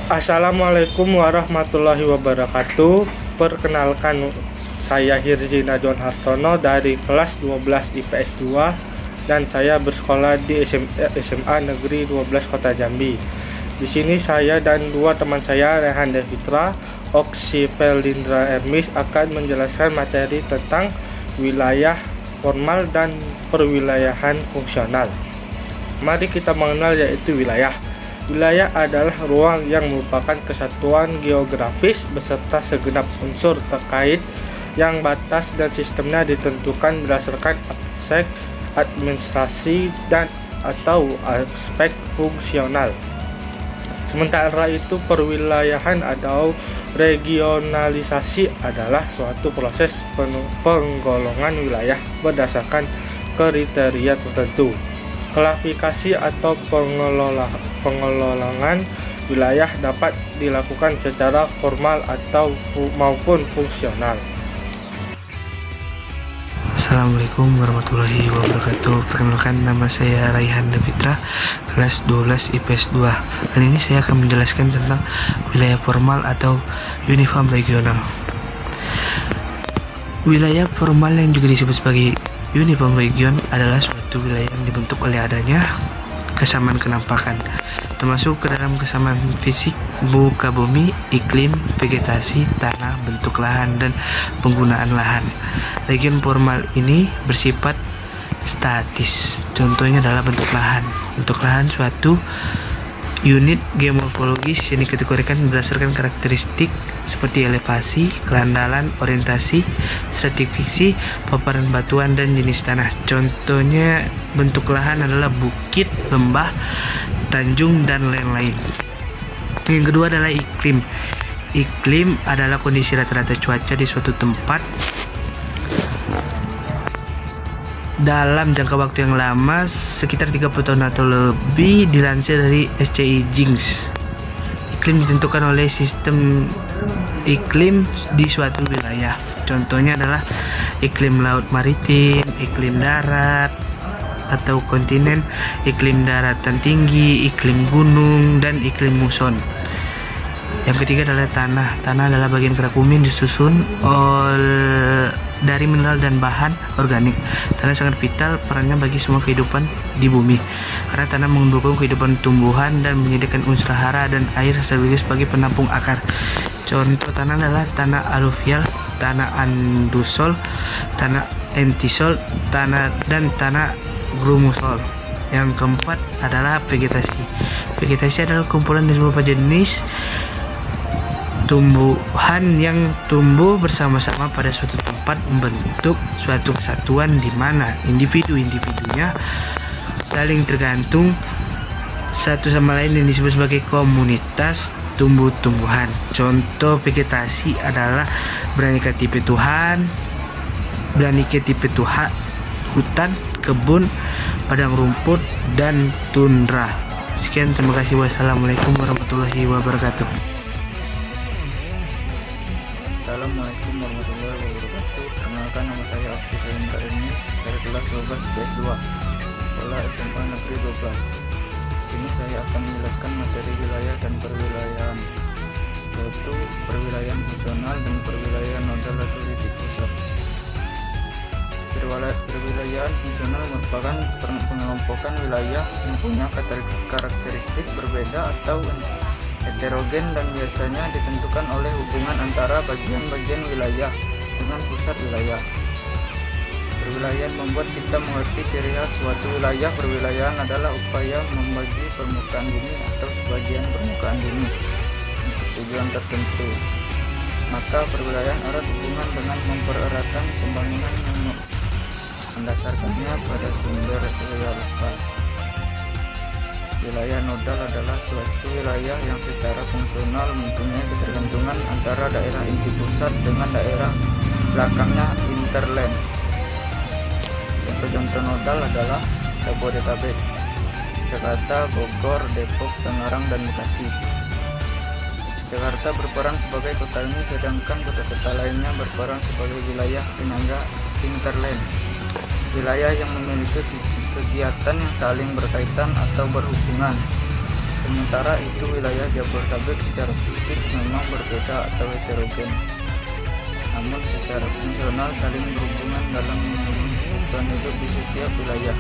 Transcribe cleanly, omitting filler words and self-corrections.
Assalamualaikum warahmatullahi wabarakatuh. Perkenalkan, saya Hirzi Najwan Hartono dari kelas 12 IPS 2 dan saya bersekolah di SMA Negeri 12 Kota Jambi. Di sini saya dan dua teman saya, Rehan Devitra, Oksi Felindra Ermis, akan menjelaskan materi tentang wilayah formal dan perwilayahan fungsional. Mari kita mengenal yaitu wilayah. Wilayah adalah ruang yang merupakan kesatuan geografis beserta segenap unsur terkait yang batas dan sistemnya ditentukan berdasarkan aspek administrasi dan atau aspek fungsional. Sementara itu, perwilayahan atau regionalisasi adalah suatu proses penggolongan wilayah berdasarkan kriteria tertentu. Klasifikasi atau pengelolaan wilayah dapat dilakukan secara formal atau maupun fungsional. Assalamualaikum warahmatullahi wabarakatuh. Perkenalkan, nama saya Raihan Devitra, kelas 12 IPS 2. Kali ini saya akan menjelaskan tentang wilayah formal atau uniform regional. Wilayah formal yang juga disebut sebagai uniform region adalah suatu wilayah yang dibentuk oleh adanya kesamaan kenampakan, termasuk ke dalam kesamaan fisik, muka bumi, iklim, vegetasi, tanah, bentuk lahan, dan penggunaan lahan. Region formal ini bersifat statis. Contohnya adalah bentuk lahan. Bentuk lahan suatu unit geomorfologis yang dikategorikan berdasarkan karakteristik seperti elevasi, kerandalan, orientasi, stratifikasi, paparan batuan, dan jenis tanah. Contohnya bentuk lahan adalah bukit, lembah, tanjung, dan lain-lain. Yang kedua adalah iklim. Iklim adalah kondisi rata-rata cuaca di suatu tempat dalam jangka waktu yang lama, sekitar 30 tahun atau lebih, dilansir dari SCI Jinx. Iklim ditentukan oleh sistem iklim di suatu wilayah. Contohnya adalah iklim laut maritim, iklim darat atau kontinen, iklim daratan tinggi, iklim gunung, dan iklim muson. Yang ketiga adalah tanah. Tanah adalah bagian gerak bumi yang disusun dari mineral dan bahan organik. Tanah sangat vital perannya bagi semua kehidupan di bumi, karena tanah mendukung kehidupan tumbuhan dan menyediakan unsur hara dan air sekaligus sebagai penampung akar. Contoh tanah adalah tanah aluvial, tanah andusol, tanah entisol, dan tanah grumusol. Yang keempat adalah vegetasi. Vegetasi adalah kumpulan dari beberapa jenis tumbuhan yang tumbuh bersama-sama pada suatu tempat membentuk suatu kesatuan di mana individu-individunya saling tergantung satu sama lain yang disebut sebagai komunitas tumbuh-tumbuhan. Contoh vegetasi adalah beraneka tipe hutan, kebun, padang rumput, dan tundra. Sekian, terima kasih. Wassalamualaikum warahmatullahi wabarakatuh. Assalamualaikum warahmatullahi wabarakatuh. Perkenalkan, nama saya Oksi Felindra Ermis dari kelas 12 IPS 2 sekolah SMA Negeri 12. Di sini saya akan menjelaskan materi wilayah dan perwilayahan, yaitu perwilayahan fungsional dan perwilayahan nodal atau titik pusat. Perwilayahan fungsional merupakan pengelompokan wilayah yang punya karakteristik berbeda atau heterogen dan biasanya ditentukan oleh hubungan antara bagian-bagian wilayah dengan pusat wilayah. Perwilayahan membuat kita mengerti ciri khas suatu wilayah. Perwilayahan adalah upaya membagi permukaan bumi atau sebagian permukaan bumi untuk tujuan tertentu. Maka perwilayahan erat hubungan dengan mempereratkan pembangunan yang mendasarkannya pada sumber wilayah lokal. Wilayah nodal adalah suatu wilayah yang secara fungsional mempunyai ketergantungan antara daerah inti pusat dengan daerah belakangnya interland. Contoh-contoh nodal adalah Jabodetabek, Jakarta, Bogor, Depok, Tangerang, dan Bekasi. Jakarta berperan sebagai kota ini, sedangkan kota-kota lainnya berperan sebagai wilayah penyangga interland. Wilayah yang memiliki kegiatan yang saling berkaitan atau berhubungan. Sementara itu wilayah Jabodetabek secara fisik memang berbeda atau heterogen, namun secara fungsional saling berhubungan dalam kebutuhan hidup di setiap wilayah.